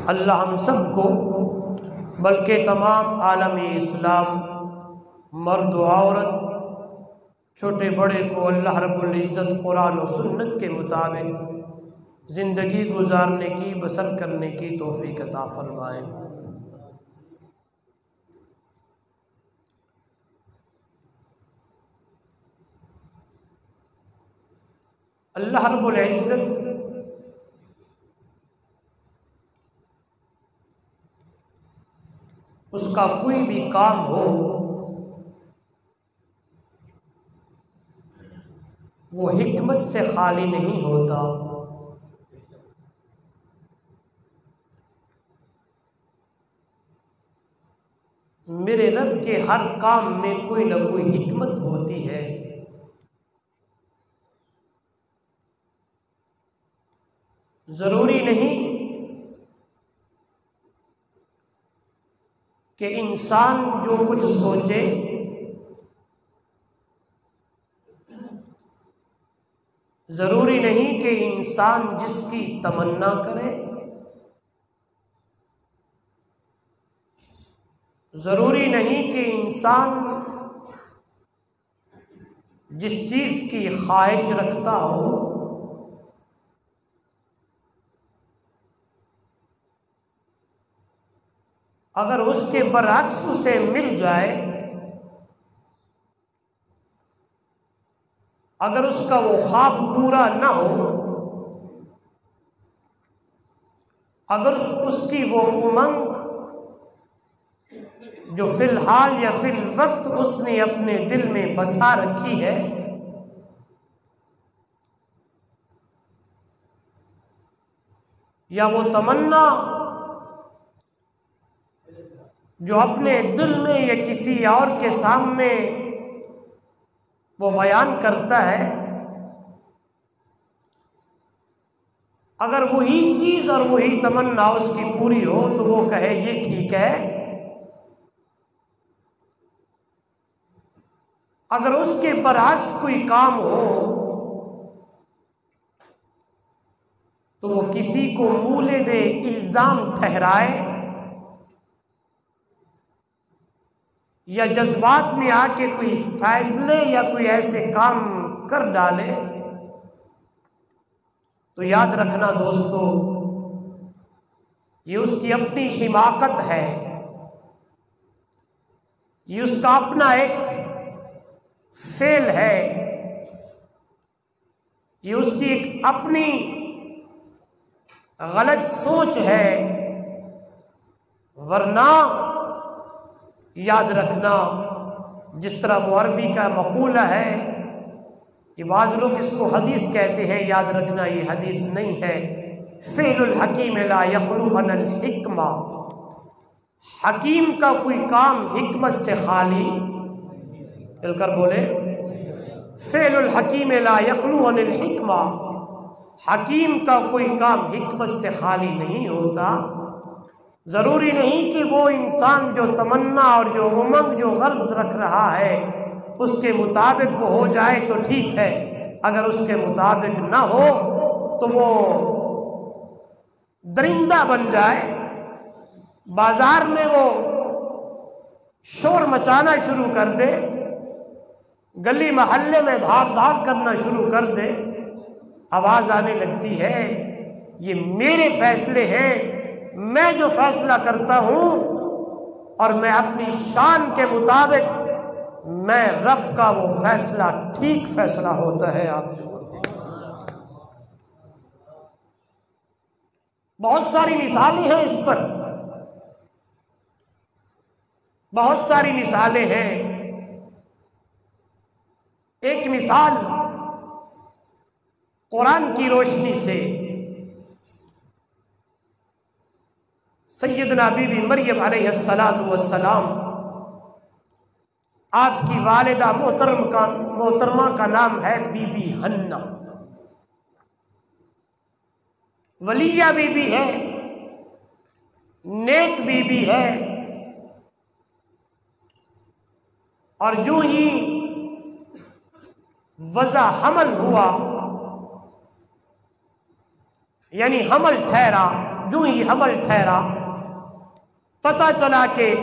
اللہ ہم سب کو بلکہ تمام عالم اسلام مرد و عورت چھوٹے بڑے کو اللہ رب العزت قرآن و سنت کے مطابق زندگی گزارنے کی بسر کرنے کی توفیق عطا فرمائے۔ اللہ رب العزت اس کا کوئی بھی کام ہو وہ حکمت سے خالی نہیں ہوتا۔ میرے رب کے ہر کام میں کوئی نہ کوئی حکمت ہوتی ہے۔ ضروری نہیں کہ انسان جو کچھ سوچے ضروری نہیں کہ انسان جس کی تمنا کرے، ضروری نہیں کہ انسان جس چیز کی خواہش رکھتا ہو اگر اس کے برعکس اسے مل جائے، اگر اس کا وہ خواب پورا نہ ہو، اگر اس کی وہ امنگ جو فی الحال یا فی الوقت اس نے اپنے دل میں بسا رکھی ہے، یا وہ تمنا جو اپنے دل میں یا کسی اور کے سامنے وہ بیان کرتا ہے، اگر وہی چیز اور وہی تمنا اس کی پوری ہو تو وہ کہے یہ ٹھیک ہے۔ اگر اس کے برعکس کوئی کام ہو تو وہ کسی کو مولد الزام ٹھہرائے یا جذبات میں آ کے کوئی فیصلے یا کوئی ایسے کام کر ڈالے، تو یاد رکھنا دوستو یہ اس کی اپنی حماقت ہے، یہ اس کا اپنا ایک فعل ہے، یہ اس کی ایک اپنی غلط سوچ ہے، ورنہ یاد رکھنا جس طرح وہ عربی کا مقولہ ہے، یہ بعض لوگ اس کو حدیث کہتے ہیں، یاد رکھنا یہ حدیث نہیں ہے۔ فعل الحکیم لا یخلو عن الحکمہ، حکیم کا کوئی کام حکمت سے خالی، مل کر بولے فعل الحکیم لا یخلو عن الحکمہ، حکیم کا کوئی کام حکمت سے خالی نہیں ہوتا۔ ضروری نہیں کہ وہ انسان جو تمنا اور جو امنگ جو غرض رکھ رہا ہے اس کے مطابق وہ ہو جائے تو ٹھیک ہے، اگر اس کے مطابق نہ ہو تو وہ درندہ بن جائے، بازار میں وہ شور مچانا شروع کر دے، گلی محلے میں دھاڑ دھاڑ کرنا شروع کر دے، آواز آنے لگتی ہے یہ میرے فیصلے ہیں، میں جو فیصلہ کرتا ہوں اور میں اپنی شان کے مطابق میں رب کا وہ فیصلہ ٹھیک فیصلہ ہوتا ہے۔ آپ بہت ساری مثالیں ہیں اس پر، بہت ساری مثالیں ہیں۔ ایک مثال قرآن کی روشنی سے سیدنا بی بی مریم علیہ السلام، آپ کی والدہ محترمہ کا نام ہے بی بی حنہ، ولیہ بی بی ہے، نیک بی بی ہے، اور جو ہی وضع حمل ہوا یعنی حمل ٹھہرا جو ہی حمل ٹھہرا، پتہ چلا کہ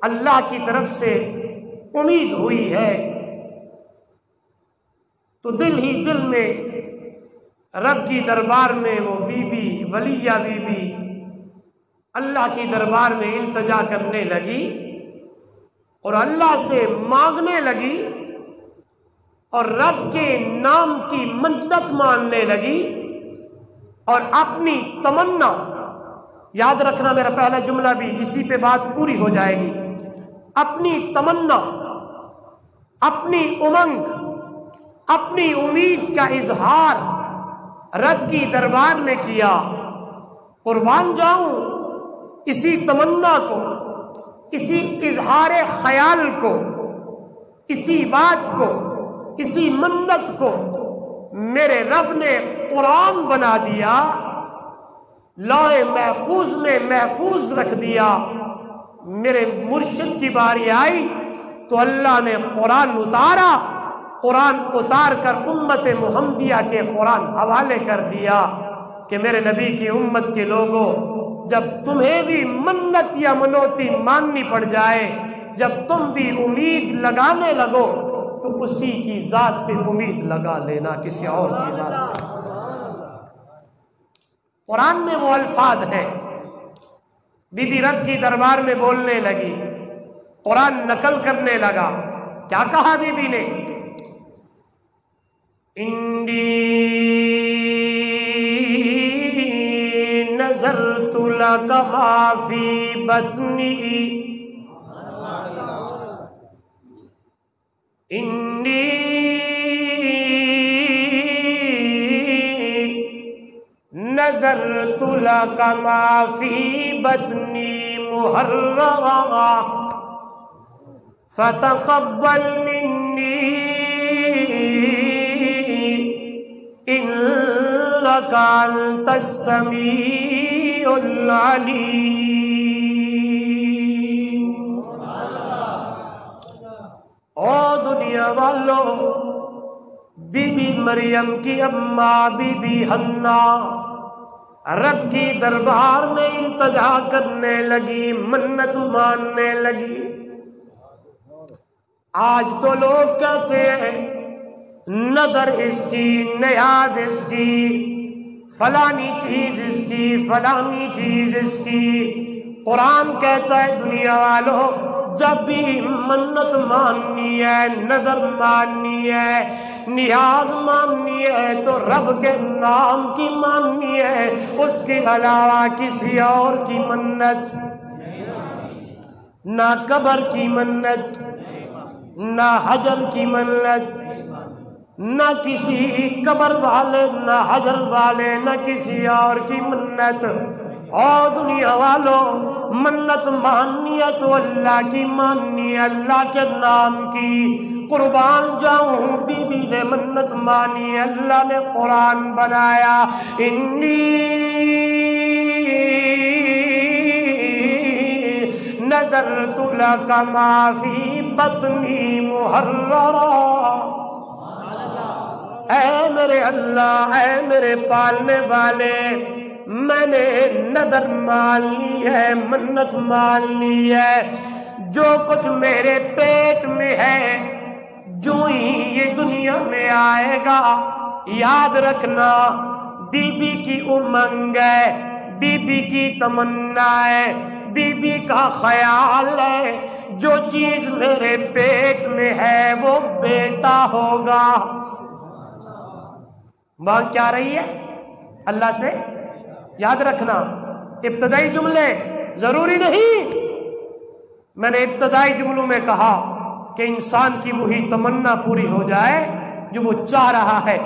اللہ کی طرف سے امید ہوئی ہے، تو دل ہی دل میں رب کی دربار میں وہ بی بی ولیہ بی بی اللہ کی دربار میں التجا کرنے لگی اور اللہ سے مانگنے لگی اور رب کے نام کی منت ماننے لگی اور اپنی تمنا، یاد رکھنا میرا پہلا جملہ بھی اسی پہ بات پوری ہو جائے گی، اپنی تمنا، اپنی امنگ، اپنی امید کا اظہار رب کی دربار میں کیا۔ قربان جاؤں اسی تمنا کو، اسی اظہار خیال کو، اسی بات کو، اسی منت کو میرے رب نے قرآن بنا دیا، لوح محفوظ میں محفوظ رکھ دیا۔ میرے مرشد کی باری آئی تو اللہ نے قرآن اتارا، قرآن اتار کر امت محمدیہ کے قرآن حوالے کر دیا کہ میرے نبی کی امت کے لوگوں، جب تمہیں بھی منت یا منوتی ماننی پڑ جائے، جب تم بھی امید لگانے لگو تو اسی کی ذات پہ امید لگا لینا، کسی اور کی ذات پہ۔ قرآن میں وہ الفاظ ہیں، بی بی رب کی دربار میں بولنے لگی، قرآن نقل کرنے لگا، کیا کہا بی بی نے؟ انی نظرت لک ما فی بطنی، انی نظرت لک ما فی بطنی محررا فتقبل منی انک انت السمیع العلیم۔ او دنیا والو، بی بی مریم کی اماں بی بی حنا رب کی دربار میں التجا کرنے لگی، منت ماننے لگی۔ آج تو لوگ کہتے ہیں نظر اس کی، نیاز اس کی، فلانی چیز اس کی، فلانی چیز اس کی۔ قرآن کہتا ہے دنیا والوں، جب بھی منت ماننی ہے، نظر ماننی ہے، نیاز ماننی ہے تو رب کے نام کی ماننی ہے، اس کے علاوہ کسی اور کی منت، نہ قبر کی منت، نہ حجر کی منت، نہ کسی قبر والے، نہ حجر والے، نہ کسی اور کی منت۔ اور دنیا والوں، منت ماننی ہے تو اللہ کی ماننی ہے، اللہ کے نام کی۔ قربان جاؤں بی بی نے منت مانی، اللہ نے قرآن بنایا، انی نظرت لک ما فی بطنی محررا۔ اے میرے اللہ، اے میرے پالنے والے، میں نے نظر مان لی ہے، منت مان لی ہے، جو کچھ میرے پیٹ میں ہے، جو ہی یہ دنیا میں آئے گا، یاد رکھنا بی بی کی امنگ ہے، بی بی کی تمنا ہے، بی بی کا خیال ہے، جو چیز میرے پیٹ میں ہے وہ بیٹا ہوگا۔ مانگ کیا رہی ہے اللہ سے؟ یاد رکھنا ابتدائی جملے ضروری نہیں، میں نے ابتدائی جملوں میں کہا کہ انسان کی وہی تمنا پوری ہو جائے جو وہ چاہ رہا ہے،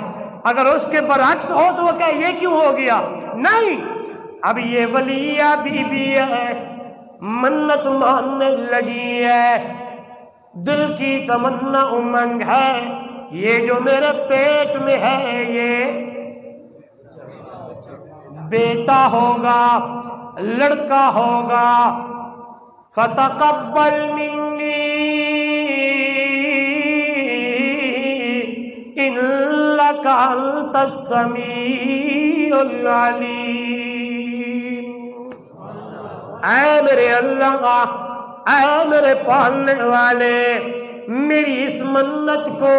اگر اس کے برعکس ہو تو وہ کہے یہ کیوں ہو گیا؟ نہیں، اب یہ ولیہ بی بی ہے، منت ماننے لگی ہے، دل کی تمنا امنگ ہے، یہ جو میرے پیٹ میں ہے یہ بیٹا ہوگا، لڑکا ہوگا، فتقبل منی انک انت السمیع العلیم۔ اے میرے اللہ، اے میرے پالنے والے، میری اس منت کو،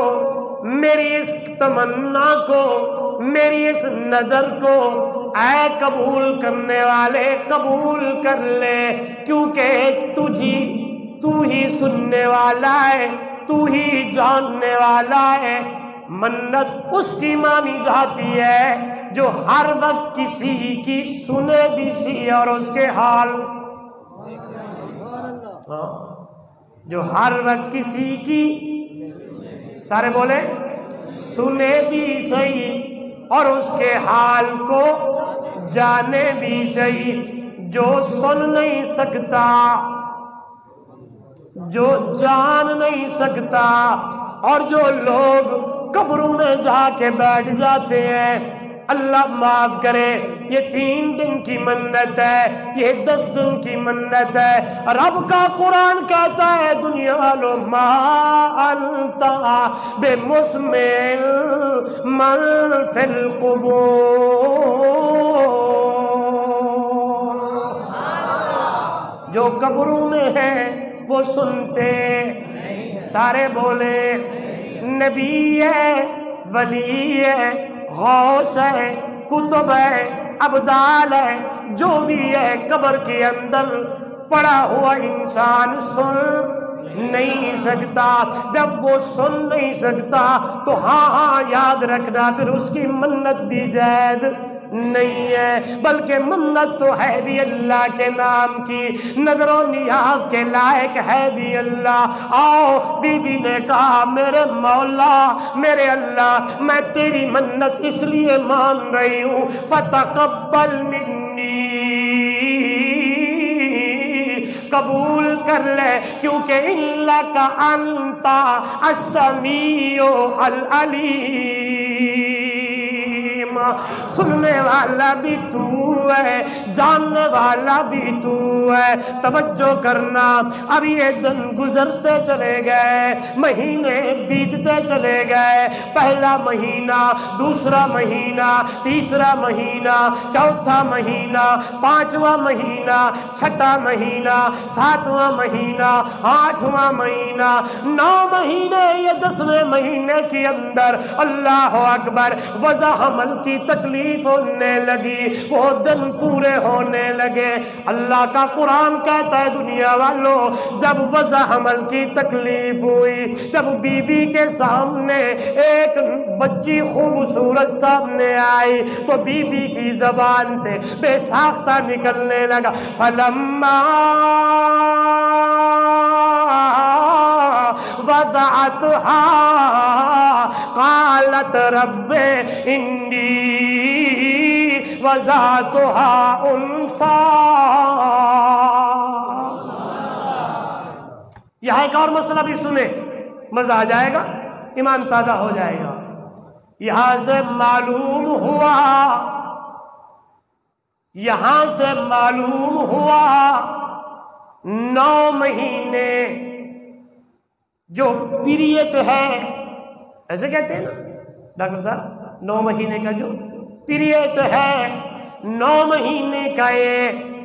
میری اس تمنا کو، میری اس نظر کو اے قبول کرنے والے قبول کر لے، کیونکہ تو ہی سننے والا ہے، تو ہی جاننے والا ہے۔ منت اس کی مانی جاتی ہے جو ہر وقت کسی کی سنے بھی سی اور اس کے حال، جو ہر وقت کسی کی، سارے بولے، سنے بھی صحیح اور اس کے حال کو جانے بھی صحیح۔ جو سن نہیں سکتا، جو جان نہیں سکتا، اور جو لوگ قبروں میں جا کے بیٹھ جاتے ہیں، اللہ معاف کرے، یہ 3 دن کی منت ہے، یہ 10 دن کی منت ہے۔ رب کا قرآن کہتا ہے دنیا والوں ما انتا بمسمع من فی القبور، جو قبروں میں ہیں وہ سنتے، سارے بولے، نبی ہے، ولی ہے، غوث ہے، کتب ہے، ابدال ہے، جو بھی ہے، قبر کے اندر پڑا ہوا انسان سن نہیں سکتا۔ جب وہ سن نہیں سکتا تو ہاں یاد رکھنا پھر اس کی منت بھی جائز نہیں ہے، بلکہ منت تو ہے بھی اللہ کے نام کی، نظر و نیاز کے لائق ہے بھی اللہ۔ آؤ، بی بی نے کہا میرے مولا، میرے اللہ، میں تیری منت اس لیے مان رہی ہوں، فتقبل منی، قبول کر لے، کیونکہ انک انت السمیع العلیم، سننے والا بھی تو ہے، جاننے والا بھی تو ہے۔ توجہ کرنا، اب یہ دن گزرتے چلے گئے، مہینے بیتتے چلے گئے، پہلا مہینہ، دوسرا مہینہ، تیسرا مہینہ، چوتھا مہینہ، 5واں مہینہ، 6واں مہینہ، 7واں مہینہ، 8واں مہینہ، 9 مہینے، یہ 10ویں مہینے کے اندر اللہ اکبر وضع حمل کی تکلیف ہونے لگی، وہ دن پورے ہونے لگے۔ اللہ کا قرآن کہتا ہے دنیا والوں، جب وضع حمل کی تکلیف ہوئی، جب بی بی کے سامنے ایک بچی خوبصورت سامنے آئی تو بی بی کی زبان سے بے ساختہ نکلنے لگا، فلما وضعتها قالت رب انی وضعتها انثی۔ یہاں ایک اور مسئلہ بھی سنیں، مزہ آ جائے گا، ایمان تازہ ہو جائے گا۔ یہاں سے معلوم ہوا، یہاں سے معلوم ہوا 9 مہینے جو پیریڈ ہے، ایسے کہتے ہیں نا ڈاکٹر صاحب، 9 مہینے کا جو پیریڈ ہے، 9 مہینے کا یہ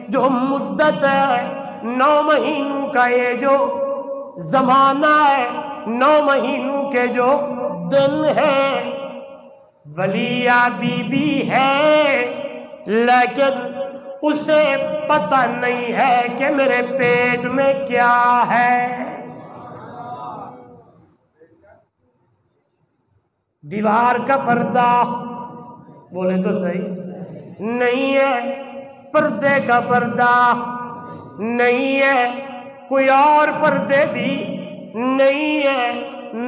جو مدت ہے، 9 مہینوں کا یہ جو زمانہ ہے، 9 مہینوں کے جو دن ہے، ولیہ بی بی ہے، لیکن اسے پتہ نہیں ہے کہ میرے پیٹ میں کیا ہے۔ دیوار کا پردہ، بولے تو صحیح، نہیں ہے، پردے کا پردہ نہیں ہے، کوئی اور پردے بھی نہیں ہے۔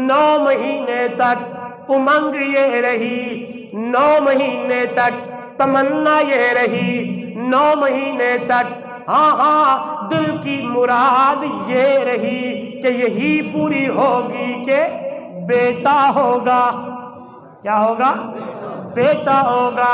9 مہینے تک امنگ یہ رہی، 9 مہینے تک تمنا یہ رہی، 9 مہینے تک ہاں دل کی مراد یہ رہی کہ یہی پوری ہوگی کہ بیٹا ہوگا۔ کیا ہوگا؟ بیٹا ہوگا۔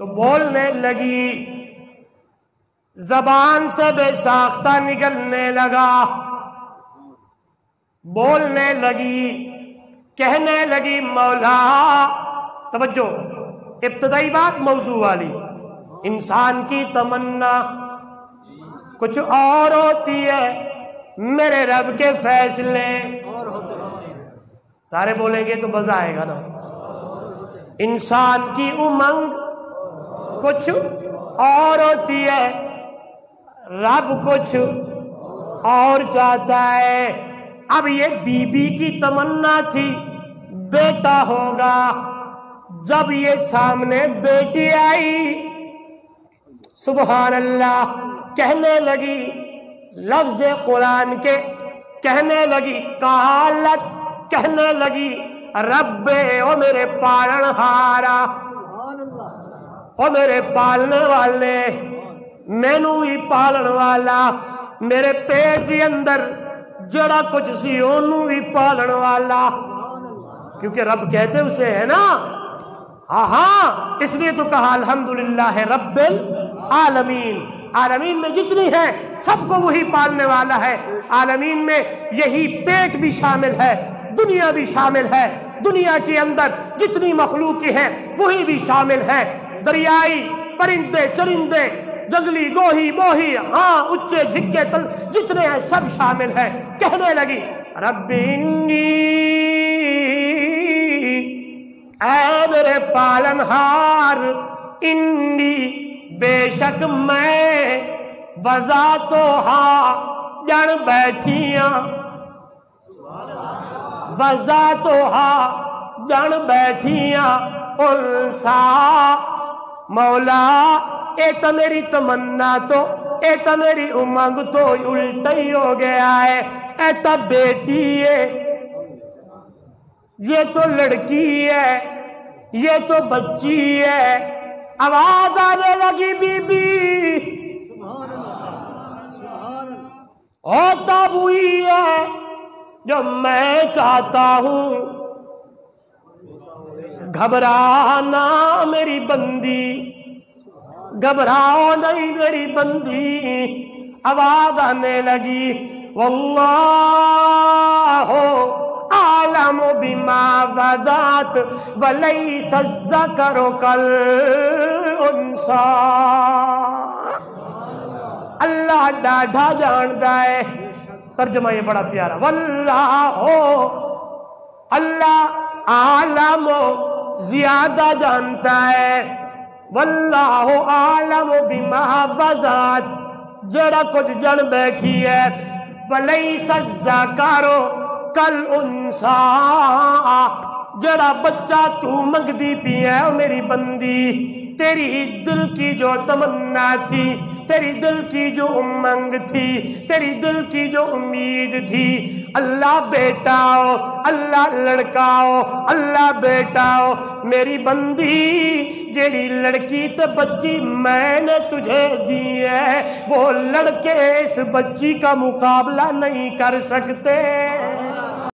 تو بولنے لگی، زبان سے بے ساختہ نکلنے لگا، بولنے لگی، کہنے لگی مولا، توجہ ابتدائی بات موضوع والی، انسان کی تمنا کچھ اور ہوتی ہے، میرے رب کے فیصلے سارے بولیں گے تو مزہ آئے گا نا۔ انسان کی امنگ کچھ اور ہوتی ہے، رب کچھ اور چاہتا ہے۔ اب یہ بی بی کی تمنا تھی بیٹا ہوگا، جب یہ سامنے بیٹی آئی سبحان اللہ کہنے لگی، لفظ قرآن کے کہنے لگی، قالت کہنے لگی، رب او میرے پالن ہارا، او میرے پالنے والے، مینو ہی پالن والا، میرے پیٹ کے اندر جڑا کچھ سی اونوں بھی پالن والا، کیونکہ رب کہتے اسے ہے نا، ہاں اس لیے تو کہا الحمدللہ رب العالمین، عالمین میں جتنی ہے سب کو وہی پالنے والا ہے، عالمین میں یہی پیٹ بھی شامل ہے، دنیا بھی شامل ہے، دنیا کے اندر جتنی مخلوق ہیں وہی بھی شامل ہے، دریائی پرندے چرندے جنگلی گوہی بوہی ہاں اچے جھکے تل جتنے ہیں سب شامل ہے۔ کہنے لگی رب انی، اے میرے پالنہار، انی بے شک میں، وذاتوہا جن بیٹھیاں، وذاتوہا جن بیٹھیاں، انسا مولا اے تا میری تمنا تو، اے تا میری امنگ تو الٹا ہی ہو گیا ہے، اے تا بیٹی ہے، یہ تو لڑکی ہے، یہ تو بچی ہے۔ آواز آنے لگی بی بی، ہوتا وہی ہے جو میں چاہتا ہوں، گھبرانا میری بندی، گھبراؤ نہیں میری بندی۔ آواز آنے لگی واللہ اعلم بما وضعت ولیس الذکر کالانثی، اللہ ڈاڈھا جانتا ہے، ترجمہ یہ بڑا پیارا، واللہ اللہ عالم زیادہ جانتا ہے، واللہ عالم بما وضعت جڑا کچھ جن بیٹھی ہے، ولیس الذکر کالانثی جڑا بچہ تو منگدی پی ہے میری بندی، تیری دل کی جو تمنا تھی، تیری دل کی جو امنگ تھی، تیری دل کی جو امید تھی، اللہ بیٹا ہو، اللہ لڑکا ہو، اللہ بیٹا ہو، میری بندی جیڑی لڑکی تے بچی میں نے تجھے دی ہے، وہ لڑکے اس بچی کا مقابلہ نہیں کر سکتے۔